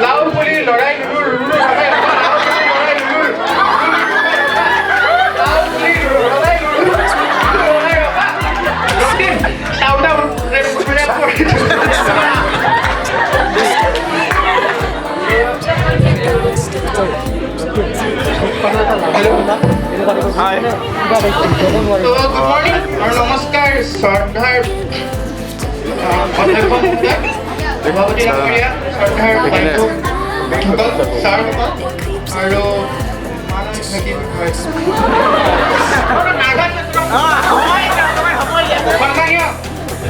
লাউ পুলি লড়াই লুলুর লুলু লড়াই লাউ পুলি লড়াই লুলু লড়াই বাবা রটিন টাউটা রেপ করে Hi. So, good morning or namaskar, Sardar. অধ্যক্ষ মহোদয়, সভাপতি ডাঙৰীয়া, শ্ৰদ্ধাৰ বাইদেউ, ছাৰ আৰু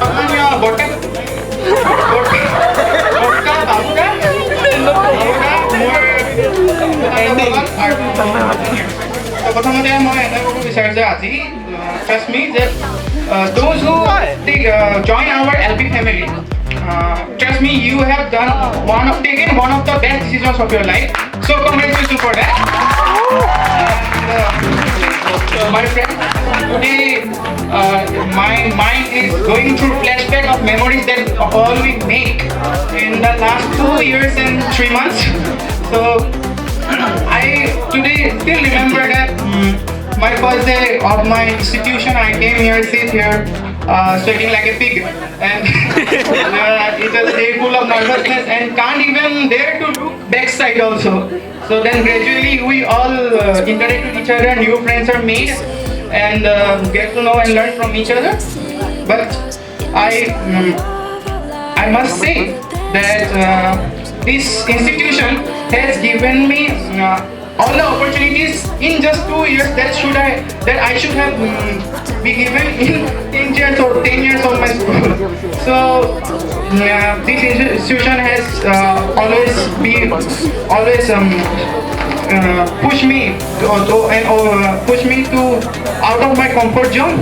সন্মানীয় বৰ্তা বাবুদা প্ৰথমতে মই এটা ক'ব বিচাৰোঁ যে আজি trust me that those who join our LP family, trust me, you have taken one of the best decisions of your life. So congratulations for that. My friend, today my mind is going through flashback of memories that all we make in the last 2 years and 3 months. So I today still remember that my first day of my institution. I came here, sit here, sweating like a pig, and it was a day full of nervousness and can't even dare to look backside also. So then gradually we all interact with each other, new friends are made, and get to know and learn from each other. But I must say that this institution has given me all the opportunities in just 2 years that I should have be given in 10 years or 10 years of my school. So this institution has always push me to out of my comfort zone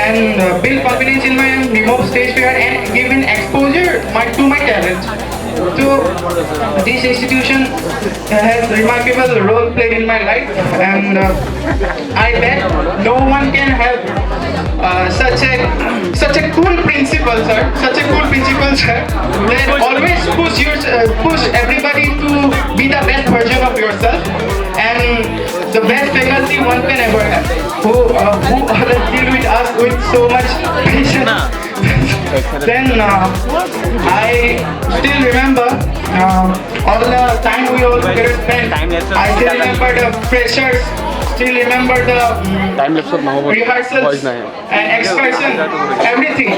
and build confidence in my remove stage fear and given exposure to my talent. So this institution has remarkable role played in my life, and I bet no one can have such a cool principal, sir. Such a cool principal, sir. That always push everybody to be the best version of yourself, and the best faculty one can ever have. Who always deal with us with so much patience. Then I still remember all the time we all together spent. I still remember the freshers, still remember the rehearsals and excursion, everything.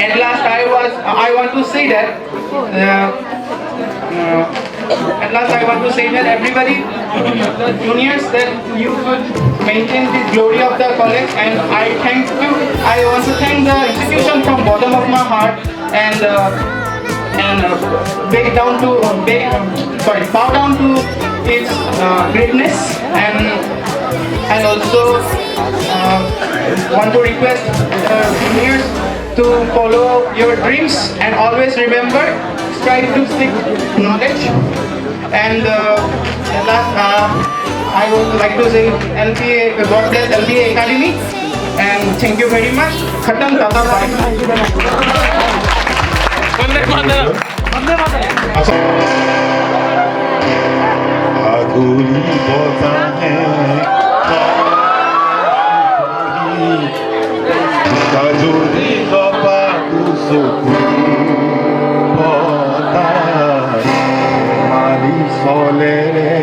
At last I want to say that everybody, the juniors, that you could maintain the glory of the college, and I want to thank the institution from bottom of my heart, and bow down to its greatness, and also want to request the seniors to follow your dreams and always remember, strive to seek knowledge. And last, I would like to say LPA, God bless LPA Academy, and thank you very much. Khatam Tata, bye. आधुरी बोता है काजोरी कपा कुसुकु बोता मारी सोले रे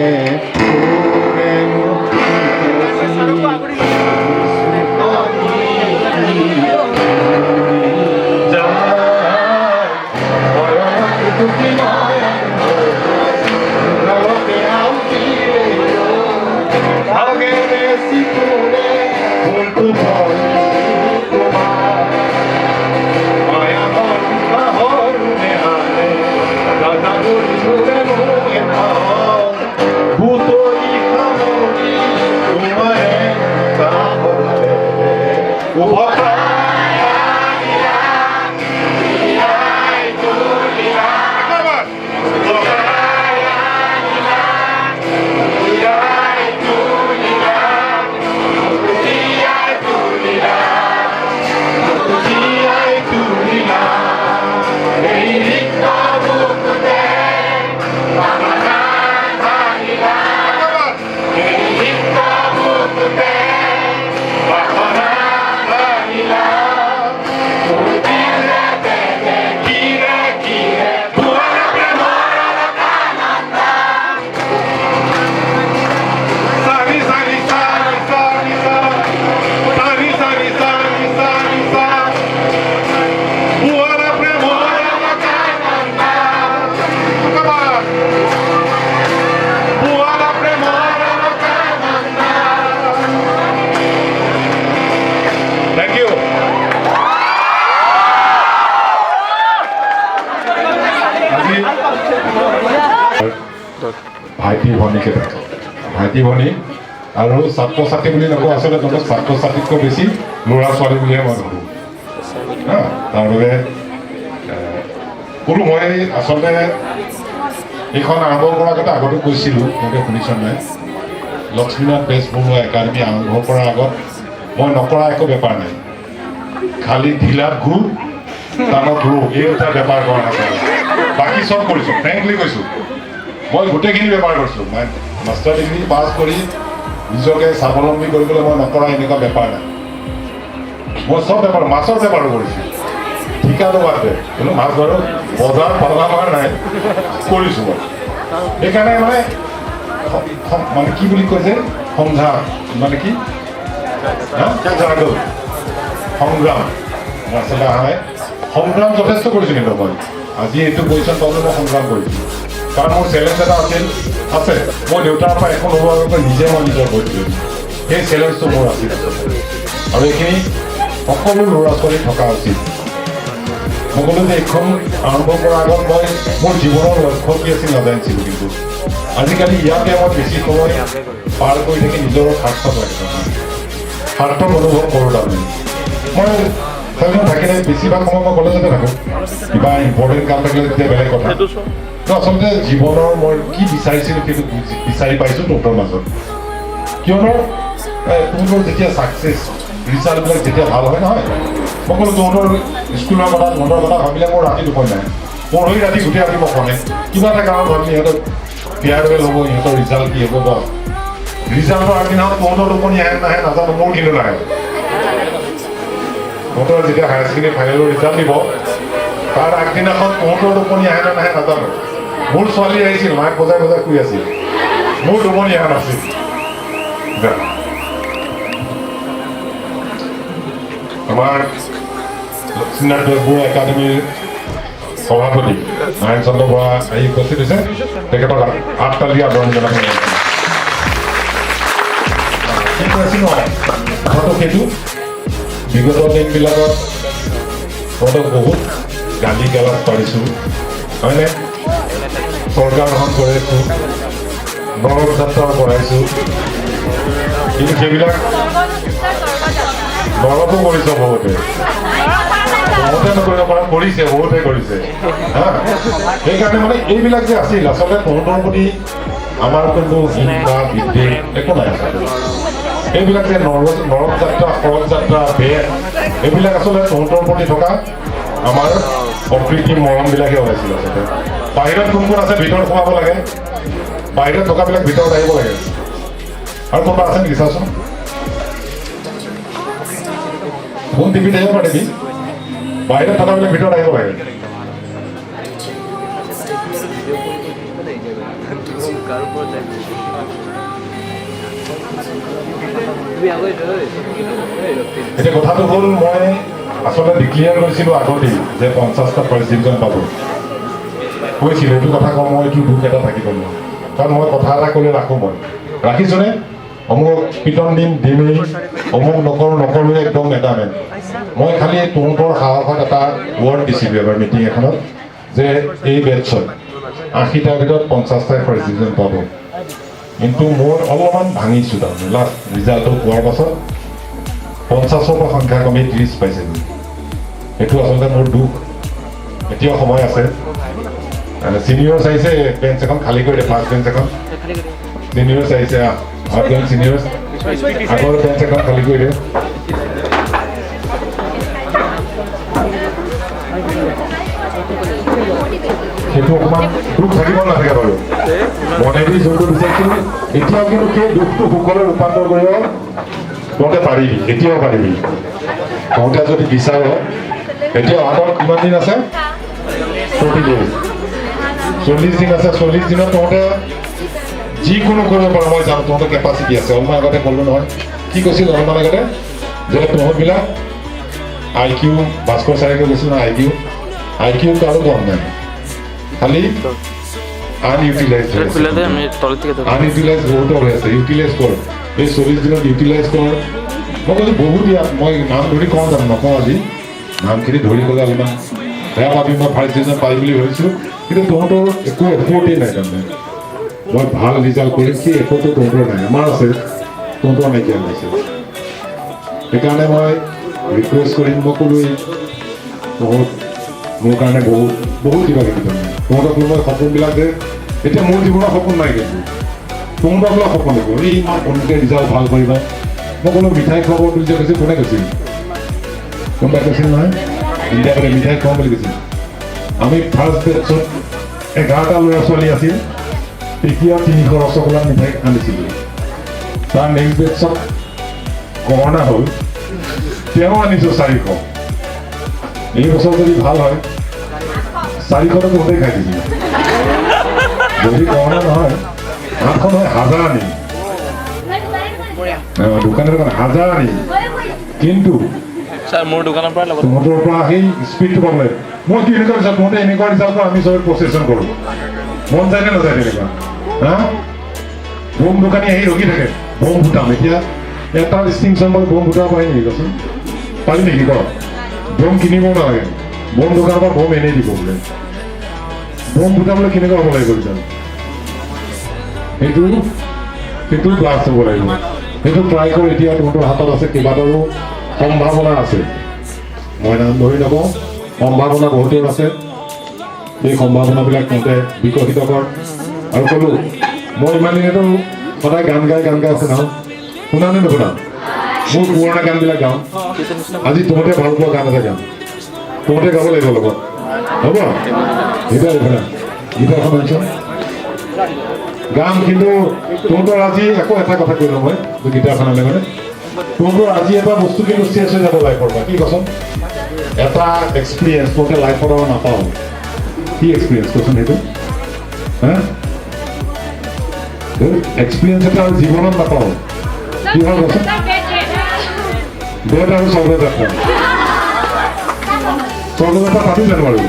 Thank you. ভাইটি ভনীকে থাকে ভাইটি ভনী আৰু ছাত্ৰ ছাত্ৰী বুলি নকওঁ আচলতে তোমাক ছাত্ৰ ছাত্ৰীতকৈ বেছি ল'ৰা ছোৱালী বুলিহে মই ভাবোঁ তাৰ বাবে ক'লো মই আচলতে এইখন আৰম্ভ কৰাৰ আগতে আগতে কৈছিলোঁ তেনেকৈ শুনিছ নাই লক্ষ্মীনাথ বেজবৰুৱা একাডেমি আৰম্ভ কৰাৰ আগত মই নকৰা একো বেপাৰ নাই খালি ঢিলাত ঘূৰ টানত ৰো এই দুটা বেপাৰ কৰা নাছিলোঁ বাকী চব কৰিছোঁ ফ্ৰেংকলি কৈছোঁ মই গোটেইখিনি বেপাৰ কৰিছোঁ মই মাষ্টাৰ ডিগ্ৰী পাছ কৰি নিজকে স্বাৱলম্বী কৰিবলৈ মই নকৰা এনেকুৱা বেপাৰ নাই মই চব বেপাৰ মাছৰ বেপাৰো কৰিছোঁ ঠিকাটো বাদ দে কিন্তু মাছ বাৰু বজাৰ পালা মাৰ নাই কৰিছোঁ মই সেইকাৰণে মানে কি বুলি কয় যে সংঘাত মানে কি সংগ্ৰাম আচলতে হয় সংগ্ৰাম যথেষ্ট কৰিছোঁ কিন্তু মই আজি এইটো পজিশ্যন পাবলৈ মই সংগ্ৰাম কৰিছোঁ কাৰণ মোৰ চেলেঞ্জ এটা আছে মই দেউতাৰ পৰা একো নোহোৱাকৈ নিজে মই নিজৰ ভোট দিলোঁ সেই চেলেঞ্জটো মোৰ আছিল আৰু এইখিনি সকলো ল'ৰা ছোৱালী থকা উচিত মই ক'লোঁ যে এইখন আৰম্ভ কৰাৰ আগত মই মোৰ জীৱনৰ লক্ষ্য কি আছিল নাজানিছিলোঁ কিন্তু আজিকালি ইয়াতে মই বেছি সময় পাৰ কৰি থাকি নিজৰ সাৰ্থক লাগে সাৰ্থক অনুভৱ কৰোঁ তাৰমানে মই থাকিলে বেছিভাগ সময় মই কলেজতে থাকোঁ কিবা ইম্পৰ্টেণ্ট কাম থাকিলে তেতিয়া বেলেগ কথা আচলতে জীৱনৰ মই কি বিচাৰিছিলোঁ সেইটো বিচাৰি পাইছোঁ তহঁতৰ মাজত কিয়নো তহঁতৰ যেতিয়া ছাকচেছ ৰিজাল্টবিলাক যেতিয়া ভাল হয় নহয় মই ক'লোঁ তহঁতৰ স্কুলৰ কথা তহঁতৰ কথা ভাবিলে মোৰ ৰাতি টোপনি নাই পৰহি ৰাতি গোটেই ৰাতি মই শুনে কিবা এটা কাৰণ ভাবি সিহঁতক ফেয়াৰৱেল হ'ব সিহঁতৰ ৰিজাল্ট কি হ'ব বা ৰিজাল্টৰ আগদিনাখন তহঁতৰ টোপনি আহে নাহে নাজানো মোৰ কিন্তু নাহে তহঁতৰ যেতিয়া হায়াৰ ছেকেণ্ডেৰী ফাইনেলৰ ৰিজাল্ট দিব তাৰ আগদিনাখন তহঁতৰ টোপনি আহে নে নাহে নাজানো মোৰ ছোৱালী আহিছিল মাক বজাই বজাই শুই আছিল মোৰ টোপনি অহা নাছিল আমাৰ লক্ষ্মীনাথ বেজবৰুৱা একাডেমীৰ সভাপতি নাৰায়ণ চন্দ্ৰ বৰা আহি উপস্থিত হৈছে তেখেতক আঠতালি আদৰণি জনাব কথাটো সেইটো বিগত দিনবিলাকত তহঁতক বহুত গালি গালাজ পাৰিছোঁ হয়নে চৰকাৰ গ্ৰহণ কৰাইছোঁ নৰক যাত্ৰা কৰাইছোঁ কিন্তু সেইবিলাক নৰকো কৰিছ বহুতে বহুতে নকৰিব পৰা কৰিছে বহুতে কৰিছে হা সেইকাৰণে মানে এইবিলাক যে আছিল আচলতে তহঁতৰ প্ৰতি আমাৰ কোনো হিংসা বিদ্বেষ একো নাই আচলতে এইবিলাক যে নৰক যাত্ৰা সৰগ যাত্ৰা বেগ এইবিলাক আচলতে তহঁতৰ প্ৰতি থকা আমাৰ প্ৰকৃতি মৰমবিলাকে ওলাইছিল আচলতে বাহিৰত কোন কোন আছে ভিতৰত সোমাব লাগে বাহিৰত থকাবিলাক ভিতৰত আহিব লাগে আৰু কোনোবা আছে নেকি চাচোন কোন টিভিত আহিব পাৰে নেকি বাহিৰত থকাবিলাক ভিতৰত আহিব লাগে এতিয়া কথাটো হ'ল মই আচলতে ডিক্লিয়াৰ কৰিছিলোঁ আগতেই যে 50টা ফাৰ্ষ্ট ডিভিজন পাব কৈছিলোঁ এইটো কথা কওঁ মই এইটো দুখ এটা থাকিব মোৰ কাৰণ মই কথা এটা ক'লে ৰাখোঁ মই ৰাখিছোঁনে অমুক পিটন দিমেই অমুক নকৰোঁ একদম এটা মেন মই খালি তহঁতৰ সাহসত এটা ৱৰ্ড দিছিলোঁ এবাৰ মিটিং এখনত যে এই বেটছত 80টাৰ ভিতৰত 50টাই ফাৰ্ষ্ট ডিভিজন পাব কিন্তু মোৰ অলপমান ভাঙিছোঁ তাৰমানে লাষ্ট ৰিজাল্টটো পোৱাৰ পাছত 50ৰ পৰা সংখ্যা কমি 30 পাইছিলোঁ এইটো আচলতে মোৰ দুখ এতিয়াও সময় আছে চিনিয়ৰ্ছ আহিছে বেঞ্চ এখন খালী কৰি দিয়ে ফাৰ্ষ্ট বেঞ্চ এখন চিনিয়ৰ্ছ আহিছে চিনিয়ৰ্ছ আগৰ বেঞ্চ এখন খালী কৰি দিয়ে সেইটো অকণমান দুখ থাকিব নাথাকে বাৰু মনেদি যোনটো বিচাৰিছিল এতিয়াও কিন্তু সেই দুখটো সুখলৈ ৰূপান্তৰ কৰিব তহঁতে পাৰিবি, এতিয়াও পাৰিবি। তহঁতে যদি বিচাৰ এতিয়া হাতত কিমান দিন আছে 40 days 40 দিন আছে 40 দিনত তহঁতে যিকোনো কৰিব পাৰ মই জানো তহঁতৰ কেপাচিটি আছে অলমান আগতে ক'লো নহয় কি কৈছিল অলমান আগতে যে তহঁতবিলাক IQ ভাস্কৰ ছাৰে কৈছিল না IQ কাৰো কম নাই খালি আনইউটিলাইজ আনইউটিলাইজ বহুত হৈ আছে ইউটিলাইজ কৰ এই 40 দিনত ইউটিলাইজ কৰ মই কৈছোঁ বহুত ইয়াত মই নাম ধৰি কওঁ জানো নকওঁ আজি নামখিনি ধৰি গ'লে অলপমান বেয়া পাবি মই ফাৰ্ষ্ট ডিভিজন পাই বুলি ভাবিছোঁ কিন্তু তহঁতৰ একো এফৰ্টেই নাই তাৰমানে মই ভাল ৰিজাল্ট কৰিম কি এফৰ্টটো তহঁতৰ নাই আমাৰ আছে তহঁতৰ নাইকিয়া হৈছে সেইকাৰণে মই ৰিকুৱেষ্ট কৰিম মই ক'লোৱেই বহুত মোৰ কাৰণে বহুত কিবা কিবি তাৰমানে তহঁতক মই সপোনবিলাক যে এতিয়া মোৰ জীৱনৰ সপোন নাই কিন্তু তহঁতক লৈ সপোন লাগিব এই ইমান সোনকালে ৰিজাল্ট ভাল কৰিবা মই ক'লো মিঠাই খুৱাব বুলি যে কৈছিল কোনে কৈছিল কোনোবাই কৈছিল নহয় ইণ্ডিয়া বোলে মিঠাই খুৱাম বুলি কৈছিল আমি ফাৰ্ষ্ট বেটছত 11টা ল'ৰা ছোৱালী আছিল তেতিয়া 300 ৰসগোল্লা মিঠাই আনিছিলোঁ তাৰ নেক্সট বেটছত কৰোণা হ'ল তেওঁ আনিছোঁ 400 এই বছৰ যদি ভাল হয় 400টো বহুতেই খাই দিছিল যদি কৰোণা নহয় 800 নহয় 1000 আনি দোকানৰ কাৰণে 1000 আনি কিন্তু মোৰ দোকানৰ পৰা ল'ব তহঁতৰ পৰা সেই স্পীডটো পালে মই কি এনেকুৱা ৰিজাল্ট তহঁতে এনেকুৱা ৰিজাল্ট আমি চবে প্ৰচেছন কৰোঁ মন যায় নে নাযায় তেনেকুৱা হা বম দোকানী আহি ৰখি থাকে বম ফুটাম এতিয়া এটা ডিষ্টিংশ্যন মই বম ফুটাব পাৰি নেকি কচোন পাৰি নেকি ক বম কিনিব নালাগে বম দোকানৰ পৰা বম এনেই দিব বোলে বম ফুটাবলৈ কেনেকুৱা হ'ব লাগিব ৰিজাল্ট সেইটো ক্লাছ হ'ব লাগিব সেইটো ট্ৰাই কৰি এতিয়া তহঁতৰ হাতত আছে কেইবাটাৰো সম্ভাৱনা আছে মই নাম ধৰি নকওঁ সম্ভাৱনা বহুতেই আছে এই সম্ভাৱনাবিলাক তহঁতে বিকশিত কৰ আৰু ক'লোঁ মই ইমান দিনেতো সদায় গান গাই শুনা নে নুশুনা মোৰ পুৰণা গানবিলাক গাওঁ আজি তহঁতে ভাল পোৱা গান এটা গাম তহঁতে গাব লাগিব লগত হ'ব গীটাৰখন আনিছ গাম কিন্তু তহঁতৰ আজি একো এটা কথা কৈ লওঁ মই গীটাৰখন আনে মানে তহঁতৰ আজি এটা বস্তু কিন্তু চেঞ্জ হৈ যাব লাইফৰ পৰা কি কচোন এটা এক্সপিৰিয়েঞ্চ তহঁতে লাইফৰ পৰা নাপাওঁ কি এক্সপিৰিয়েঞ্চ কচোন সেইটো হা এক্সপিৰিয়েঞ্চ এটা জীৱনত নাপাওঁ কি হ'ল কচোন ডেট আৰু স্বৰ্গযাত্ৰা পাতি জানো বাৰু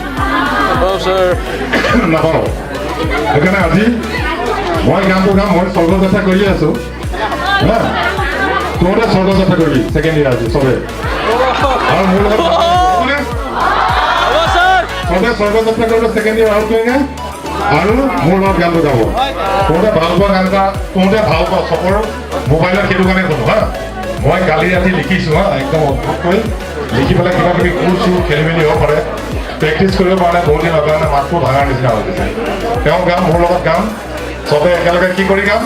নাপাওঁ সেইকাৰণে আজি মই গানটো গাম মই স্বৰ্গযাত্ৰা কৰিয়ে আছোঁ হা তহঁতে স্বৰ্গযাত্ৰা কৰিবি ছেকেণ্ড ইয়াৰ আজি চবে আৰু মোৰ লগত চবে স্বৰ্গযাত্ৰা কৰিব ছেকেণ্ড ইয়াৰ আউট কৰিলে আৰু মোৰ লগত গানটো গাব তহঁতে ভাল পোৱা গান এটা তহঁতে ভাল পোৱা চবৰ মোবাইলত সেইটো কাৰণে শুনো হা মই কালি ৰাতি লিখিছোঁ হা একদম অদ্ভুতকৈ লিখি পেলাই কিবা কিবি কৈছোঁ খেলি মেলি হ'ব পাৰে প্ৰেক্টিচ কৰিব পৰা নাই বহুত দিন লগা কাৰণে মাতটো ভাঙাৰ নিচিনা হৈ গৈছে তেওঁ গাম মোৰ লগত গাম চবে একেলগে কি কৰি গাম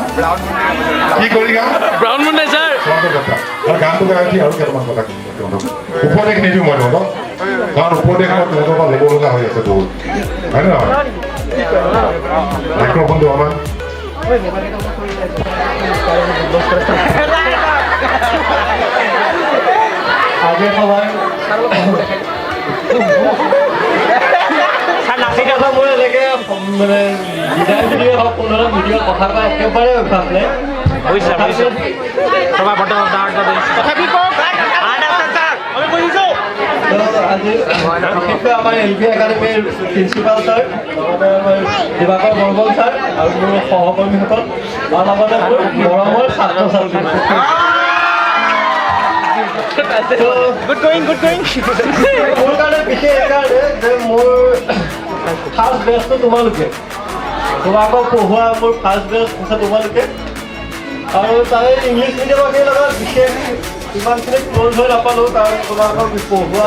ব্ৰাউন মুন নাই ছাৰ স্বৰ্গযাত্ৰা আৰু গানটো গাই উঠি আৰু কেইটামান কথা ক'ম তেওঁলোকক উপদেশ নিদিওঁ মই তহঁতক কাৰণ উপদেশ মই তহঁতৰ পৰা ল'ব লগা হৈ আছে বহুত হয় নে নহয় মাইক্ৰফোনটো আমাৰ আজি সবাই নাচিকা মোৰ এনেকৈ মানে ডিজাইন ভিডিঅ' হওক কোনো ভিডিঅ' কথা কোৱা একেবাৰে অভ্যাস নাই আজি বিশেষকৈ আমাৰ LP একাডেমীৰ প্ৰিন্সিপাল ছাৰ লগতে আমাৰ দিবাকৰ বৰবল ছাৰ আৰু মোৰ সহকৰ্মীসকল আৰু লগতে মোৰ মৰমৰ ছাত্ৰ ছাত্ৰী মোৰ কাৰণে বিশেষ এইকাৰণে যে মোৰ ফাৰ্ষ্ট বেষ্টটো তোমালোকে তোমাকক পঢ়োৱা মোৰ ফাৰ্ষ্ট বেষ্ট আছে তোমালোকে আৰু তাৰে ইংলিছ মিডিয়ামৰ লগত বিশেষ ইমানখিনি ক্ল'জ হৈ নাপালোঁ কাৰণ তোমালোকক পঢ়োৱা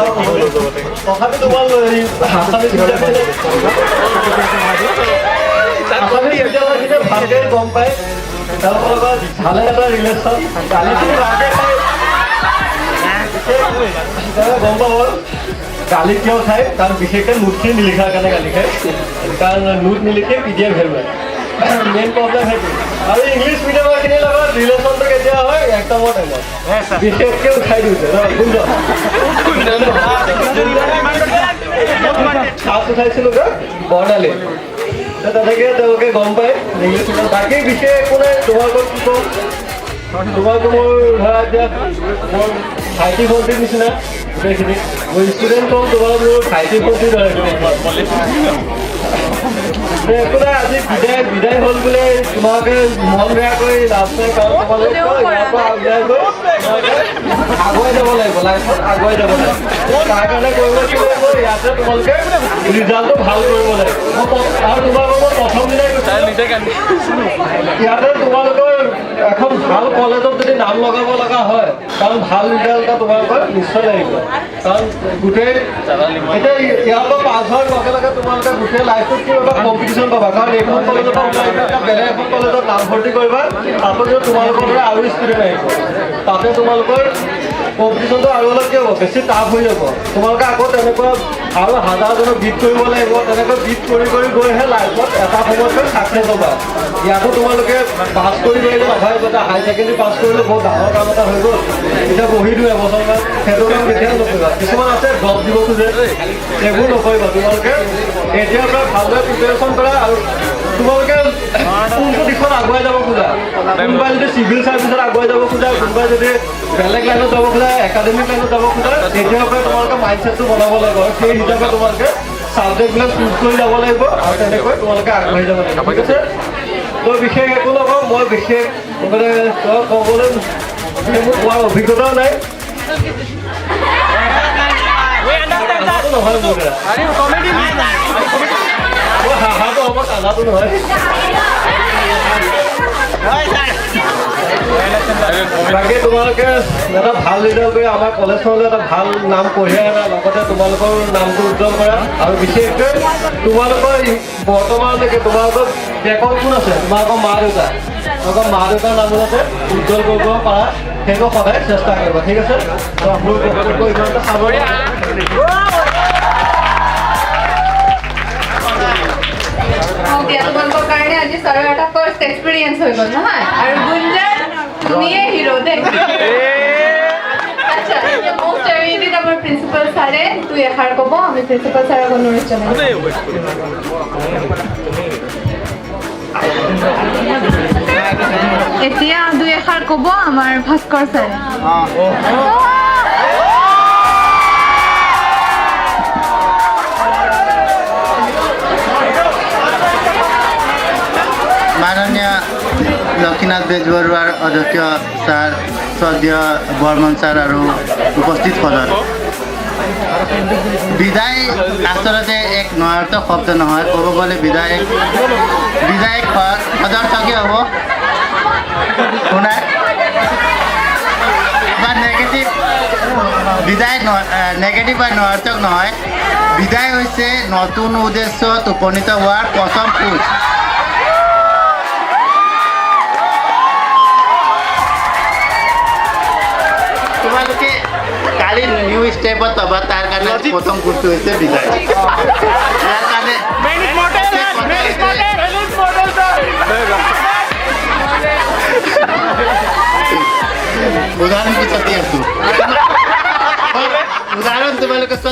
তথাপি তোমাৰ আছামিজ মিডিয়ামৰখিনিয়ে ভালকৈ গম পায় তেওঁলোকৰ লগত ভালে এটা ৰিলেশ্যন গালিখিনি ভালকৈ খায় গম পাব গালি কিয় খায় কাৰণ বিশেষকৈ নোটখিনি নিলিখাৰ কাৰণে গালি খায় কাৰণ নোট নিলিখে PDF হেৰুৱায় মেইন প্ৰব্লেম সেইটো আৰু ইংলিছ মিডিয়ামৰখিনিৰ লগত ৰিলেশ্যনটো কেতিয়া হয় এক্সামৰ টাইমত বিশেষকৈ উঠাই দিওঁতে ফাৰ্ষ্ট উঠাইছিলোগৈ বৰ্ণালী তেনেকৈ তেওঁলোকে গম পায় ইংলিছ মিডিয়াম বাকী বিশেষ একো নাই তোমালোকক কি কওঁ তোমালোকে মোৰ ধৰা এতিয়া মোৰ ভাইটি ভণ্টিৰ নিচিনা গোটেইখিনি মোৰ ষ্টুডেণ্ট কওঁ তোমালোক মোৰ ভাইটি ভণ্টিৰ দৰে একো নাই আজি বিদায় হ'ল বোলে তোমালোকে মন বেয়া কৰি লাভ নাই কাৰণ তোমালোকে ইয়াৰ পৰা উলিয়াই গৈ আগুৱাই যাব লাগিব লাইফত আগুৱাই যাব লাগিব তাৰ কাৰণে কৰিব কি লাগিব ইয়াতে তোমালোকে ৰিজাল্টটো ভাল কৰিব লাগিব আৰু তোমালোকৰ মই প্ৰথম দিনাই ইয়াতে তোমালোকৰ এখন ভাল কলেজত যদি নাম লগাব লগা হয় কাৰণ ভাল ৰিজাল্ট এটা তোমালোকৰ নিশ্চয় লাগিব কাৰণ গোটেই এতিয়া ইয়াৰ পৰা পাছ হোৱাৰ লগে লগে তোমালোকে গোটেই লাইফটোত কি এটা কম্পিটিশ্যন পাবা কাৰণ এইখন কলেজৰ পৰা ওলাই এটা বেলেগ এখন কলেজত নাম ভৰ্তি কৰিবা তাতো যদি তোমালোকৰ দৰে আৰু ষ্টুডেণ্ট আহিব তাতে তোমালোকৰ কম্পিটিশ্যনটো আৰু অলপ কি হ'ব বেছি টাফ হৈ যাব তোমালোকে আকৌ তেনেকুৱা আৰু হাজাৰজনক বিট কৰিব লাগিব তেনেকৈ বিট কৰি গৈহে লাইফত এটা সময়ত ছাকচেছ হ'বা ইয়াতো তোমালোকে পাছ কৰি গ'লে নাভাবিব যে হাই ছেকেণ্ডেৰী পাছ কৰিলে বহুত ডাঙৰ কাম এটা হৈ গ'ল এতিয়া বহি দিওঁ এবছৰমান সেইটো কাম কেতিয়াও নকৰিবা কিছুমান আছে ড্ৰপ দিব খোজে এইবোৰ নকৰিবা তোমালোকে এতিয়াৰ পৰা ভালদৰে প্ৰিপেৰেশ্যন কৰা আৰু তোমালোকে কোনটো দিশত আগুৱাই যাব খোজা কোনোবাই যদি চিভিল ছাৰ্ভিচত আগুৱাই যাব খোজা কোনোবাই যদি বেলেগ লাইনত যাব খোজা একাডেমিক লাইনত যাব খোজা তেতিয়াৰ পৰা তোমালোকে মাইণ্ডছেটটো বনাব লাগিব আৰু সেই হিচাপে তোমালোকে ছাবজেক্টবিলাক চুজ কৰি যাব লাগিব আৰু তেনেকৈ তোমালোকে আগবাঢ়ি যাব লাগিব ঠিক আছে তই বিশেষ একো নকওঁ মই বিশেষ মানে তই ক'বলৈ মোৰ কোৱাৰ অভিজ্ঞতাও নাই নহয় মোৰ মই হাঁহাটো হ'ব কান্দাটো নহয় বাকী তোমালোকে এটা ভাল ৰিজাল্ট কৰি আমাৰ কলেজখনলৈ এটা ভাল নাম কঢ়িয়াই আনা লগতে তোমালোকৰ নামটো উজ্জ্বল কৰা আৰু বিশেষকৈ তোমালোকৰ বৰ্তমানলৈকে তোমালোকৰ বেকত কোন আছে তোমালোকৰ মা দেউতাৰ নাম যাতে উজ্জ্বল কৰিব পাৰা সেইটো সদায় চেষ্টা কৰিবা ঠিক আছে মোৰ ইমানটা চাবৰি তোমালোকৰ কাৰণে আজি ছাৰৰ এটা ফাৰ্ষ্ট এক্সপিৰিয়েঞ্চ হৈ গ'ল নহয় আৰু গুঞ্জন তুমিয়ে হিৰো দেই আচ্ছা মোষ্ট এৰিডিট আমাৰ প্ৰিন্সিপাল ছাৰে তুই এষাৰ ক'ব আমি প্ৰিন্সিপাল ছাৰক অনুৰোধ জনাইছোঁ এতিয়া দুই এষাৰ ক'ব আমাৰ ভাস্কৰ ছাৰে মাননীয় লক্ষীনাথ বেজবৰুৱাৰ অধ্যক্ষ ছাৰ শ্ৰদ্ধেয় বৰ্মন ছাৰ আৰু উপস্থিত সদন বিদায় আচলতে এক নয়াৰ্থক শব্দ নহয় ক'ব গ'লে বিদায় সদৰ্থকীয় হ'ব শুনা বা নেগেটিভ বিদায় নেগেটিভ বা নয়াৰ্থক নহয় বিদায় হৈছে নতুন উদ্দেশ্যত উপনীত হোৱাৰ প্ৰথম খোজ তোমালোকে কালি নিউ ষ্টেপত পাবা তাৰ কাৰণে প্ৰথম কোৰ্চটো হৈছে বিদায় ইয়াৰ কাৰণে উদাহৰণ পিছতে আছো উদাহৰণ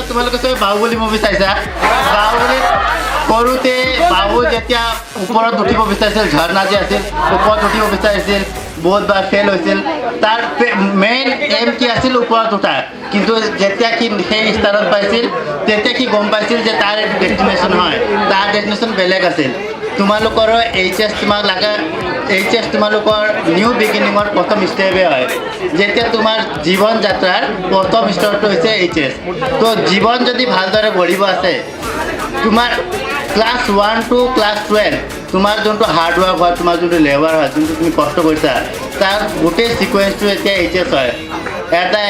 তোমালোকে চবে বাহুবলী মুভি চাইছা বাহুবলীত সৰুতে বাহু যেতিয়া ওপৰত উঠিব বিচাৰিছিল ঝৰ্ণা যে আছিল ওপৰত উঠিব বিচাৰিছিল বহুতবাৰ ফেইল হৈছিল তাৰ মেইন এম কি আছিল ওপৰত উঠা কিন্তু যেতিয়া সি সেই স্থানত পাইছিল তেতিয়া সি গম পাইছিল যে তাৰ ডেষ্টিনেশ্যন হয় তাৰ ডেষ্টিনেশ্যন বেলেগ আছিল তোমালোকৰো এইচ এছ তোমালোকৰ নিউ বিগিনিঙৰ প্ৰথম ষ্টেপে হয় যেতিয়া তোমাৰ জীৱন যাত্ৰাৰ প্ৰথম স্তৰটো হৈছে এইচ এছ তো জীৱন যদি ভালদৰে বঢ়িব আছে তোমাৰ ক্লাছ 1 to ক্লাছ 12 তোমাৰ যোনটো হাৰ্ডৱৰ্ক হয় তোমাৰ যোনটো লেবাৰ হয় যোনটো তুমি কষ্ট কৰিছা তাৰ গোটেই ছিকুৱেঞ্চটো এতিয়া এইচ এছ হয় এটা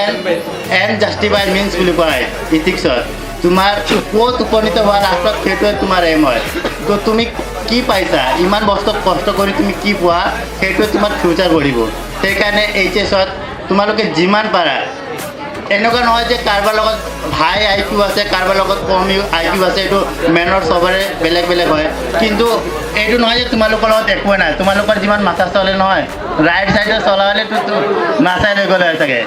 এণ্ড জাষ্টিফাই মিনছ বুলি কোৱা হয় ইথিক্সত তোমাৰ ক'ত উপনীত হোৱা লাষ্টত সেইটোৱে তোমাৰ এম হয় তো তুমি কি পাইছা ইমান বস্তুত কষ্ট কৰি তুমি কি পোৱা সেইটোৱে তোমাৰ ফিউচাৰ গঢ়িব সেইকাৰণে এইচ এছত তোমালোকে যিমান পাৰা এনেকুৱা নহয় যে কাৰোবাৰ লগত হাই IQ আছে কাৰোবাৰ লগত কম IQ আছে এইটো মেনৰ চবৰে বেলেগ বেলেগ হয় কিন্তু এইটো নহয় যে তোমালোকৰ লগত একোৱে নাই তোমালোকৰ যিমান মাথা চলে নহয় ৰাইট চাইডে চলা হ'লেতো নাচাই লৈ গ'লে হয় চাগে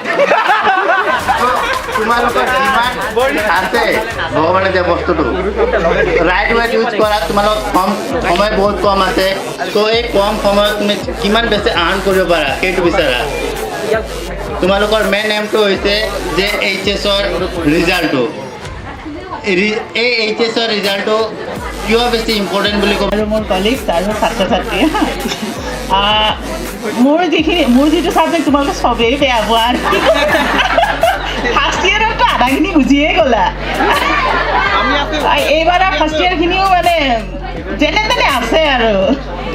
তোমালোকৰ যিমান আছে ভগৱানে দিয়া বস্তুটো ৰাইট ৱেত ইউজ কৰা তোমালোকৰ কম সময় বহুত কম আছে ত' এই কম সময়ত তুমি কিমান বেছি আৰ্ণ কৰিব পাৰা সেইটো বিচাৰা তোমালোকৰ মেইন এমটো হৈছে যে HSৰ ৰিজাল্টটো এই HSৰ ৰিজাল্টটো কিয় বেছি ইম্পৰ্টেণ্ট বুলি ক'ব আৰু মোৰ কলিগছ আৰু ছাত্ৰ ছাত্ৰী মোৰ যিটো ছাবজেক্ট তোমালোকে চবেই বেয়া পোৱা ফাৰ্ষ্ট ইয়েৰততো আধাখিনি বুজিয়ে গ'লা এইবাৰ ফাৰ্ষ্ট ইয়েৰখিনিও মানে যেনে তেনে আছে আৰু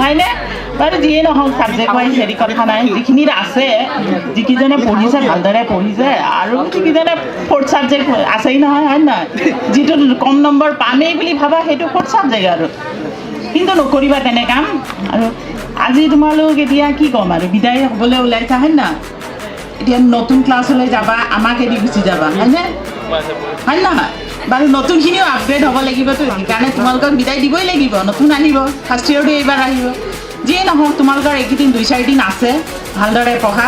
হয়নে বাৰু যিয়ে নহওক ছাবজেক্ট ৱাইজ হেৰি কথা নাই যিখিনিত আছে যিকেইজনে পঢ়িছে ভালদৰে পঢ়িছে আৰু যিকেইজনে ফ'ৰ্থ ছাবজেক্ট আছেই নহয় হয় নহয় যিটো কম নম্বৰ পামেই বুলি ভাবা সেইটো ফ'ৰ্থ ছাবজেক্ট আৰু কিন্তু নকৰিবা তেনে কাম আৰু আজি তোমালোক এতিয়া কি ক'ম আৰু বিদায় হ'বলৈ ওলাইছা হয় না এতিয়া নতুন ক্লাছলৈ যাবা আমাক এৰি গুচি যাবা হয়নে হয় নহয় বাৰু নতুনখিনিও আপগ্ৰেড হ'ব লাগিবতো সেইকাৰণে তোমালোকক বিদায় দিবই লাগিব নতুন আহিব ফাৰ্ষ্ট ইয়েৰটো এইবাৰ আহিব যিয়ে নহওক তোমালোকৰ এইকেইদিন 2-4 দিন আছে ভালদৰে পঢ়া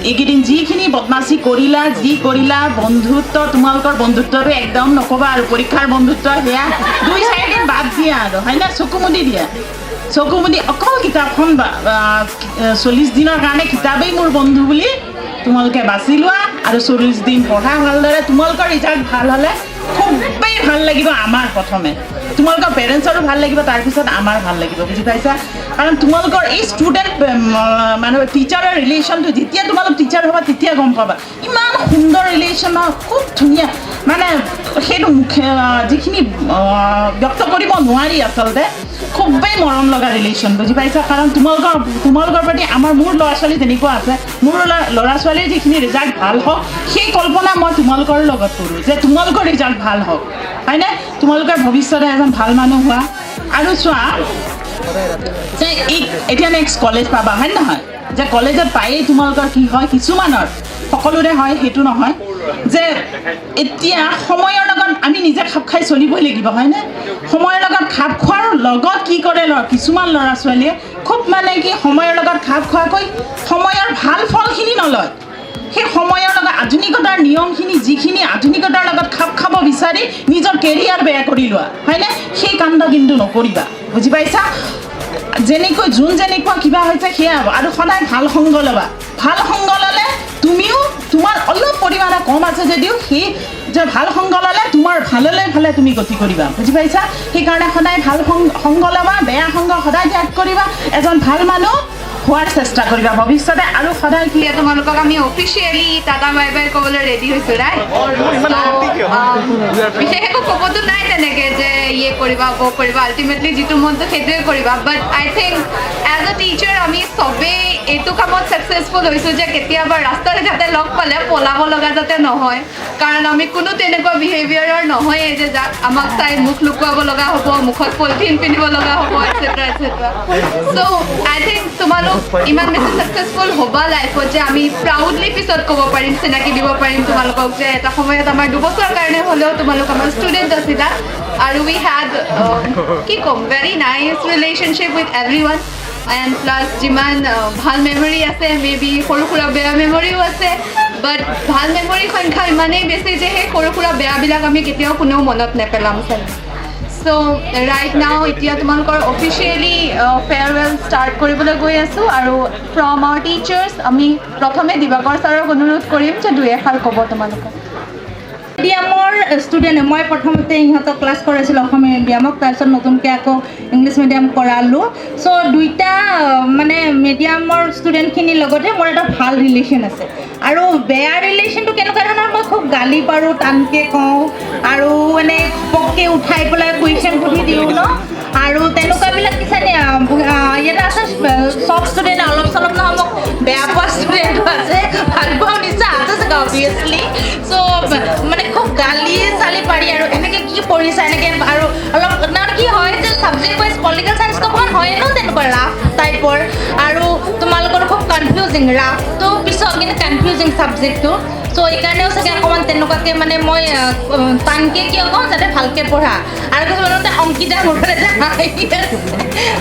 এইকেইদিন যিখিনি বদমাচি কৰিলা যি কৰিলা বন্ধুত্ব তোমালোকৰ বন্ধুত্বটো একদম নক'বা আৰু পৰীক্ষাৰ বন্ধুত্ব সেয়া 2-4 দিন বাদ দিয়া আৰু হয়নে চকু মুদি দিয়া চকু মুদি অকল কিতাপখন 40 দিনৰ কাৰণে কিতাপেই মোৰ বন্ধু বুলি তোমালোকে বাছি লোৱা আৰু 40 দিন পঢ়া ভালদৰে তোমালোকৰ ৰিজাল্ট ভাল হ'লে খুবেই ভাল লাগিব আমাৰ প্ৰথমে তোমালোকৰ পেৰেণ্টছৰো ভাল লাগিব তাৰপিছত আমাৰ ভাল লাগিব বুজি পাইছা কাৰণ তোমালোকৰ এই ষ্টুডেণ্ট মানে টিচাৰৰ ৰিলেশ্যনটো যেতিয়া তোমালোক টিচাৰ হ'বা তেতিয়া গম পাবা ইমান সুন্দৰ ৰিলেশ্যন খুব ধুনীয়া মানে সেইটো মুখে যিখিনি ব্যক্ত কৰিব নোৱাৰি আচলতে খুবেই মৰম লগা ৰিলেশ্যন বুজি পাইছা কাৰণ তোমালোকৰ প্ৰতি মোৰ ল'ৰা ছোৱালী তেনেকুৱা আছে মোৰ ল'ৰা ছোৱালীৰ যিখিনি ৰিজাল্ট ভাল হওক সেই কল্পনা মই তোমালোকৰ লগত কৰোঁ যে তোমালোকৰ ৰিজাল্ট ভাল হওক হয়নে তোমালোকৰ ভৱিষ্যতে এজন ভাল মানুহ হোৱা আৰু চোৱা যে এতিয়া নেক্সট কলেজ পাবা হয় নহয় যে কলেজত পায়েই তোমালোকৰ কি হয় কিছুমানৰ সকলোৰে হয় সেইটো নহয় যে এতিয়া সময়ৰ লগত আমি নিজে খাপ খাই চলিবই লাগিব হয়নে সময়ৰ লগত খাপ খোৱাৰ লগত কি কৰে কিছুমান ল'ৰা ছোৱালীয়ে খুব মানে কি সময়ৰ লগত খাপ খোৱাকৈ সময়ৰ ভাল ফলখিনি নলয় সেই সময়ৰ লগত আধুনিকতাৰ নিয়মখিনি যিখিনি আধুনিকতাৰ লগত খাপ খাব বিচাৰি নিজৰ কেৰিয়াৰ বেয়া কৰি লোৱা হয়নে সেই কাণ্ড কিন্তু নকৰিবা বুজি পাইছা যেনেকৈ যেনেকুৱা কিবা হৈছে সেয়া হ'ব আৰু সদায় ভাল সংগ ল'বা ভাল সংগ ল'লে তুমিও তোমাৰ অলপ পৰিমাণে কম আছে যদিও সেই যে ভাল সংগ ল'লে তোমাৰ ভালে তুমি গতি কৰিবা বুজি পাইছা সেইকাৰণে সদায় ভাল সংগ ল'বা বেয়া সংগ সদায় ত্যাগ কৰিবা এজন ভাল মানুহ হোৱাৰ চেষ্টা কৰিবা ভৱিষ্যতে আৰু সদায় কি তোমালোকক আমি অফিচিয়েলি টাটা বাই বাই ক'বলৈ ৰেডি হৈছোঁ ৰাইট বিশেষ একো ক'বতো নাই তেনেকৈ যে ইয়ে কৰিবা কৰিবা আল্টিমেটলি যিটো মনটো সেইটোৱে কৰিবা বাট আই থিংক এজ এ টিচাৰ আমি চবেই এইটো কামত ছাকচেছফুল হৈছোঁ যে কেতিয়াবা ৰাস্তাৰে ঘাটে লগ পালে পলাব লগা যাতে নহয় কাৰণ আমি কোনো তেনেকুৱা বিহেভিয়াৰৰ নহয়েই যে যাক আমাক চাই মুখ লুকুৱাব লগা হ'ব মুখত পলিথিন পিন্ধিব লগা হ'ব এটচেট্ৰা চ' আই থিংক তোমালোক ইমান বেছি ছাকচেছফুল হ'বা লাইফত যে আমি প্ৰাউডলি পিছত ক'ব পাৰিম চিনাকি দিব পাৰিম তোমালোকক যে এটা সময়ত আমাৰ 2 বছৰৰ কাৰণে হ'লেও তোমালোক আমাৰ ষ্টুডেণ্ট আছিলা আৰু উই হেড কি ক'ম very nice relationship with everyone and plus যিমান ভাল মেমৰি আছে মে বি সৰু সুৰা বেয়া মেমৰিও আছে বাট ভাল মেমৰিৰ সংখ্যা ইমানেই বেছি যে সেই সৰু সুৰা বেয়াবিলাক আমি কেতিয়াও কোনেও মনত নেপেলাম চাগে চ' ৰাইট নাও এতিয়া তোমালোকৰ অফিচিয়েলি ফেয়াৰৱেল ষ্টাৰ্ট কৰিবলৈ গৈ আছোঁ আৰু ফ্ৰম আৱাৰ টিচাৰ্ছ আমি প্ৰথমে দিবাকৰ ছাৰক অনুৰোধ কৰিম যে 2 এষাৰ ক'ব তোমালোকক মিডিয়ামৰ ষ্টুডেণ্ট মই প্ৰথমতে ইহঁতক ক্লাছ কৰাইছিলোঁ অসমীয়া মিডিয়ামক তাৰপিছত নতুনকৈ আকৌ ইংলিছ মিডিয়াম কৰালোঁ চ' দুইটা মানে মিডিয়ামৰ ষ্টুডেণ্টখিনিৰ লগতে মোৰ এটা ভাল ৰিলেশ্যন আছে আৰু বেয়া ৰিলেশ্যনটো কেনেকুৱা ধৰণৰ মই খুব গালি পাৰোঁ টানকৈ কওঁ আৰু মানে পককৈ উঠাই পেলাই কুৱেশ্যন সুধি দিওঁ ন আৰু তেনেকুৱাবিলাক কিজানি ইয়াতে আছে চব ষ্টুডেণ্ট অলপ চলপ নহয় মোক বেয়া পোৱা ষ্টুডেণ্টো আছে ভাল পোৱা নিশ্চয় আছে চাগে অবভিয়াছলি চ' মানে খুব গালি চালি পাৰি আৰু এনেকৈ কি পঢ়িছা এনেকৈ আৰু অলপ মানে কি হয় যে ছাবজেক্ট ৱাইজ পলিটিকেল চায়েন্সটো অকণমান হয় ন তেনেকুৱা ৰাফ টাইপৰ আৰু তোমালোকৰ খুব কনফিউজিং ৰাফটো পিছত কিন্তু কনফিউজিং ছাবজেক্টটো চ' এইকাৰণেও চাগে অকণমান তেনেকুৱাকৈ মানে মই টানকৈ কিয় কওঁ যাতে ভালকৈ পঢ়া আৰু কিছুমানতে অংকিতা মোৰ ফালে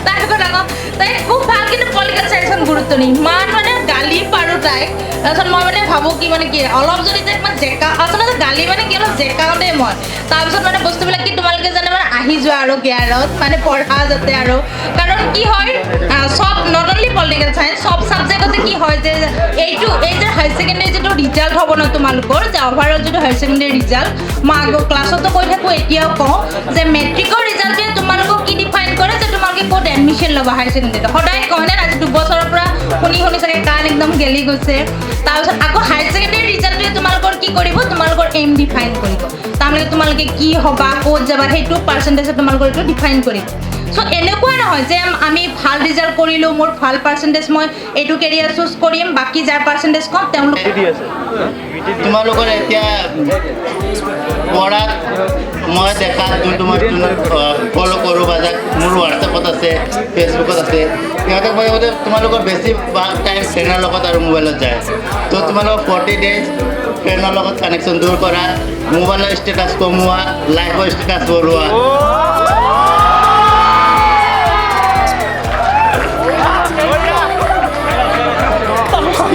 তাৰপিছত আকৌ তাই খুব ভাল কিন্তু পলিটিকেল চায়েন্সত গুৰুত্ব নাই ইমান মানে গালি পাৰোঁ তাইক তাৰপিছত মই মানে ভাবোঁ কি মানে কি অলপ যদি তাইক মানে জেকা আচলতে গালি মানে কি অলপ জেকাওঁ দেই মই তাৰপিছত মানে বস্তুবিলাক কি তোমালোকে জানে মানে আহি যোৱা আৰু গিয়াৰত মানে পঢ়া যাতে আৰু কাৰণ কি হয় সব নট অনলি পলিটিকেল চায়েন্স সব ছাবজেক্টতে কি হয় যে এই যে হায়াৰ ছেকেণ্ডেৰী যিটো ৰিজাল্ট হ'ব ন তোমালোকৰ যে অভাৰঅল যিটো হায়াৰ ছেকেণ্ডেৰী ৰিজাল্ট মই আগৰ ক্লাছতো কৈ থাকোঁ এতিয়াও কওঁ যে মেট্ৰিকৰ ৰিজাল্টে তোমালোকক কি ডিফাইন কৰে যে তোমালোকে ক'ত এডমিশ্যন ল'বা হায়াৰ ছেকেণ্ডেৰীত সদায় কয় নে আজি 2 বছৰৰ পৰা শুনি চাগে কাণ একদম গেলি গৈছে তাৰপিছত আকৌ হায়াৰ ছেকেণ্ডেৰী ৰিজাল্টটোৱে তোমালোকৰ কি কৰিব তোমালোকৰ এইম ডিফাইন কৰিব তাৰমানে তোমালোকে কি হ'বা ক'ত যাবা সেইটো পাৰ্চেণ্টেজে তোমালোকৰ এইটো ডিফাইন কৰিব চ' এনেকুৱা নহয় যে আমি ভাল ৰিজাল্ট কৰিলোঁ মোৰ ভাল পাৰ্চেণ্টেজ মই এইটো কেৰিয়াৰ চুজ কৰিম বাকী যাৰ পাৰ্চেণ্টেজ কম তেওঁলোক তোমালোকৰ এতিয়া পঢ়াত মই দেখাত যোনটো মই ফ'ল' কৰোঁ বা যাক মোৰ হোৱাটছএপত আছে ফেচবুকত আছে সিহঁতক মই বোলে তোমালোকৰ বেছি টাইম ফ্ৰেণ্ডৰ লগত আৰু মোবাইলত যায় তো তোমালোকৰ 40 ডেজ ফ্ৰেণ্ডৰ লগত কানেকশ্যন দূৰ কৰা মোবাইলৰ ষ্টেটাছ কমোৱা লাইফৰ ষ্টেটাছ বঢ়োৱা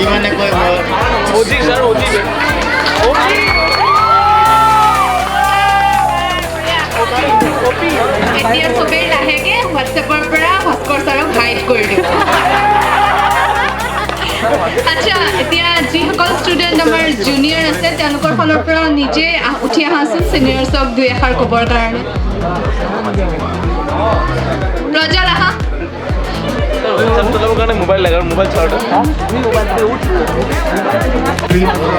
ইমানে কৈ মই এতিয়া চবেই লাহেকৈ হোৱাটছএপৰ পৰা ভাস্কৰ ছাৰক হাইড কৰি দিব আচ্ছা এতিয়া যিসকল ষ্টুডেণ্ট আমাৰ জুনিয়ৰ আছে তেওঁলোকৰ ফালৰ পৰা নিজে উঠি আহাচোন ছিনিয়ৰ্ছক 2 এষাৰ ক'বৰ কাৰণে ৰজাল আহা কাৰণে মোবাইল লাগে আৰু মোবাইল চলাওঁতে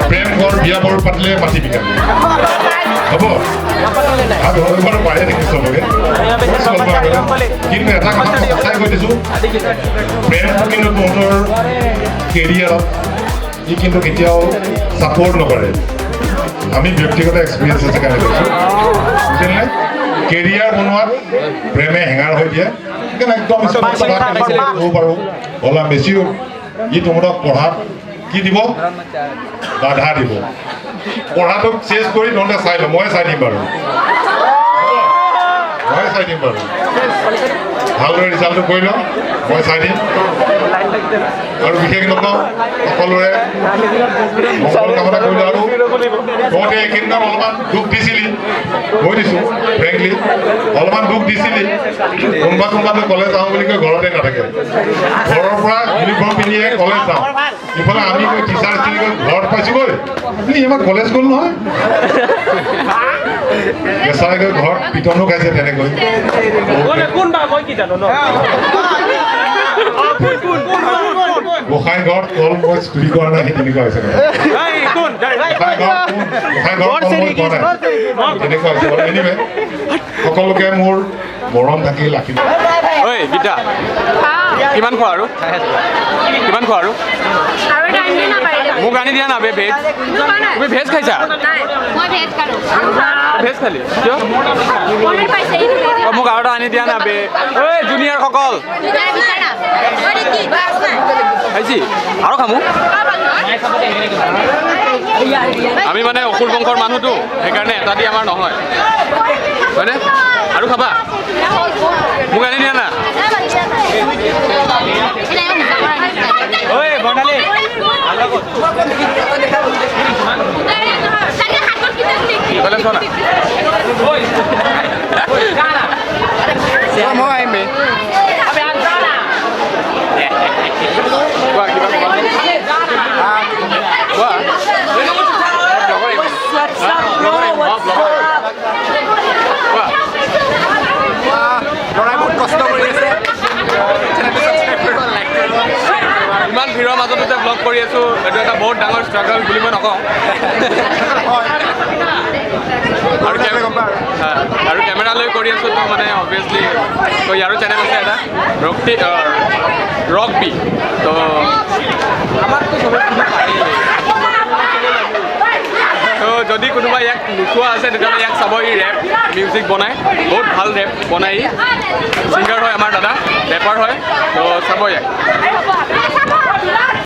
প্ৰেম ঘৰ বিয়া বাৰু পাতিলে মাটি বিকা হ'ব আৰু ঘৰ পাৰে নেকি চবকে কিন্তু এটা কথা সঁচাই কৈ দিছোঁ প্ৰেমটো কিন্তু তহঁতৰ কেৰিয়াৰত ই কিন্তু কেতিয়াও ছাপৰ্ট নকৰে আমি ব্যক্তিগত এক্সপিৰিয়েঞ্চ আছে কাৰণে কৈছোঁ বুজিলে কেৰিয়াৰ বনোৱাত প্ৰেমে হেঙাৰ হৈ দিয়ে সেইকাৰণে একদম ক'ব পাৰোঁ বলা বেছিও ই তহঁতক পঢ়াত কি দিব বাধা দিব পঢ়াটোক চেছ কৰি তহঁতে চাই ল মই চাই দিম বাৰু ভালদৰে ৰিজাল্টটো কৰি ল মই চাই দিম আৰু বিশেষ নকওঁ সকলোৰে মংগল কামনা কৰিলোঁ আৰু তহঁতে এইকেইদিনত অলপমান দুখ দিছিলি কৈ দিছোঁ ফ্ৰেংকলি অলপমান দুখ দিছিলি কোনোবাটো কলেজ যাওঁ বুলি কৈ ঘৰতে নাথাকে ঘৰৰ পৰা ইউনিফৰ্ম পিন্ধিয়ে কলেজ যাওঁ ইফালে আমি কৈ টিচাৰ আছিলোঁ কৈ ঘৰত পাইছোঁগৈ ইমান কলেজ গ'ল নহয় কেঁচাই গৈ ঘৰত পিটনো খাইছে তেনেকৈ গোসাঁই ঘৰত কল মই চুৰি কৰা নাই সেই তেনেকুৱা হৈছে তেনেকুৱা হৈছে এনিৱে সকলোকে মোৰ মৰম থাকিল ৰাখিব ঐ গীতা কিমান খোৱা আৰু মোক আনি দিয়া না ভেজ তুমি ভেজ খাইছা ভেজ খালি কিয় মোক আৰু এটা আনি দিয়া না বে ঐ জুনিয়ৰ সকল খাইছি আৰু খামো আমি মানে অসুৰ বংশৰ মানুহটো সেইকাৰণে এটা দি আমাৰ নহয় হয়নে আৰু খাবা মোক আনি দিয়া না ঐ বৰ্ণালী তাহলে শোনা মই আহিমে ইমান ভিৰৰ মাজতো যে ব্লগ কৰি আছো এইটো এটা বহুত ডাঙৰ ষ্ট্ৰাগল বুলি মই নকওঁ আৰু কেমেৰা লৈ কৰি আছো তো মানে অবভিয়াছলি তো ইয়াৰো চেনেল আছে এটা ৰক বি তো আমাকতো চবে তো যদি কোনোবা ইয়াক নোচোৱা আছে তেতিয়াহ'লে ইয়াক চাব ই ৰেপ মিউজিক বনায় বহুত ভাল ৰেপ বনায় ই ছিংগাৰ হয় আমাৰ দাদা ৰেপাৰ হয় তো চাব ইয়াক